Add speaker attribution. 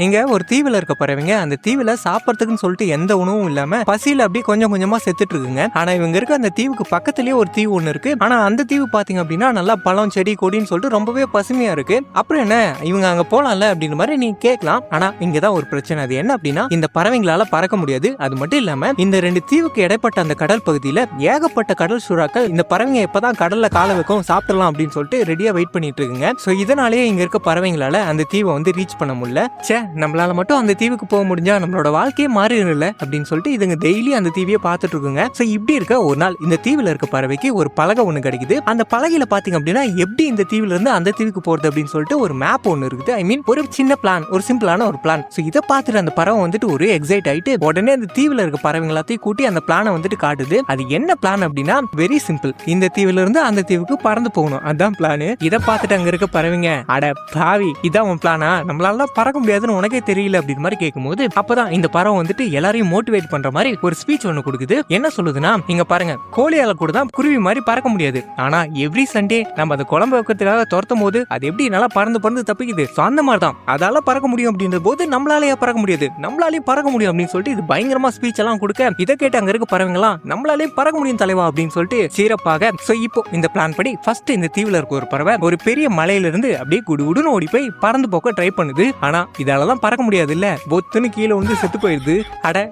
Speaker 1: இங்க ஒரு தீவுல இருக்க பறவைங்க அந்த தீவுல சாப்பிடறதுக்குன்னு சொல்லிட்டு எந்த உணவும் இல்லாம பசியில அப்படியே கொஞ்சம் கொஞ்சமா செத்துட்டு இருக்குங்க. ஆனா இவங்க இருக்க அந்த தீவுக்கு பக்கத்துலயே ஒரு தீவு ஒண்ணு இருக்கு. ஆனா அந்த தீவு பாத்தீங்க அப்படின்னா நல்லா பழம் செடி கொடின்னு சொல்லிட்டு ரொம்பவே பசுமையா இருக்கு. அப்புறம் என்ன இவங்க அங்க போலாம்ல அப்படின்னு மாதிரி நீங்க கேட்கலாம். ஆனா இங்கதான் ஒரு பிரச்சனை. அது என்ன அப்படின்னா இந்த பறவைங்களால பறக்க முடியாது. அது மட்டும் இல்லாம இந்த ரெண்டு தீவுக்கு இடைப்பட்ட அந்த கடல் பகுதியில ஏகப்பட்ட கடல் சுறாக்கள் இந்த பறவைங்க எப்பதான் கடல்ல கால வைக்கும் சாப்பிடலாம் அப்படின்னு சொல்லிட்டு ரெடியா வெயிட் பண்ணிட்டு இருக்குங்க. சோ இதனாலேயே இங்க இருக்க பறவைங்களால அந்த தீவை வந்து ரீச் பண்ண முடியல. சே நம்மளால மட்டும் அந்த தீவுக்கு போக முடிஞ்சா நம்மளோட வாழ்க்கையே மாறிடல அப்படின்னு சொல்லிட்டு இதுங்க டெய்லி அந்த தீவையே பார்த்துட்டு இருக்குங்க. சோ இப்படி இருக்க ஒரு நாள் இந்த தீவுல இருக்க பறவைக்கு ஒரு பலகை ஒண்ணு கிடைக்குது. அந்த பலகையில பாத்தீங்க அப்படின்னா எப்படி இந்த தீவுல இருந்து அந்த தீவுக்கு போறது அப்படின்னு சொல்லிட்டு ஒரு மேப் ஒண்ணு இருக்குது. ஐ மீன் ஒரு சின்ன பிளான், ஒரு சிம்பிளான ஒரு பிளான். சோ இதை பார்த்துட்டு அந்த பறவை வந்துட்டு ஒரு எக்ஸைட் ஆயிட்டு உடனே அந்த தீவுல இருக்க பறவைங்க எல்லாத்தையும் கூட்டி அந்த பிளானை வந்துட்டு காட்டுது. அது என்ன பிளான் அப்படின்னா வெரி சிம்பிள். இந்த தீவுல இருந்து அந்த தீவுக்கு பறந்து போகணும், அதான் பிளான். இதை பார்த்துட்டு அங்க இருக்க பறவைங்க அட பாவி இதான் உன் பிளானா, நம்மளால பறக்க முடியாதுன்னு உனக்கே தெரியல அப்படின்னு மாதிரி கேட்கும்போது அப்பதான் இந்த பறவை வந்துட்டு எல்லாரையும் மோட்டிவேட் பண்ற மாதிரி ஒரு ஸ்பீச் ஒண்ணு கொடுக்குது. என்ன சொல்லுதுன்னா இங்க பாருங்க கோழியால கூட தான் குருவி மாதிரி பறக்க முடியாது. ஆனா எவ்ரி சண்டே நம்ம அந்த குழம்பு வைக்கிறதுக்காக துரத்தும் போது அது எப்படி நல்லா பறந்து பறந்து தப்பிக்குது. அந்த மாதிரி தான் அதால பறக்க முடியும் அப்படின்ற போது நம்மளாலேயே பறக்க முடியாது, நம்மளாலேயும் பறக்க முடியும் அப்படின்னு சொல்லிட்டு இது பயங்கரமா ஸ்பீச் எல்லாம் கொடுக்க இதை கேட்டு அங்க இருக்க பறவைங்களாம் நம்மளாலே பறக்க முடியும் தலைவா அப்படின்னு சொல்லிட்டு சீரப்பாக. சோ இப்போ இந்த பிளான் படி ஃபர்ஸ்ட் இந்த தீவுல இருக்க ஒரு பறவை ஒரு பெரிய மலையில இருந்து அப்படியே குடுகுடுன்னு ஓடி போய் பறந்து போக்க ட்ரை பண்ணுது. ஆனா இதாலதான் பறக்க முடியாது இல்ல, பொத்துன்னு கீழே வந்து செத்து போயிருது. அட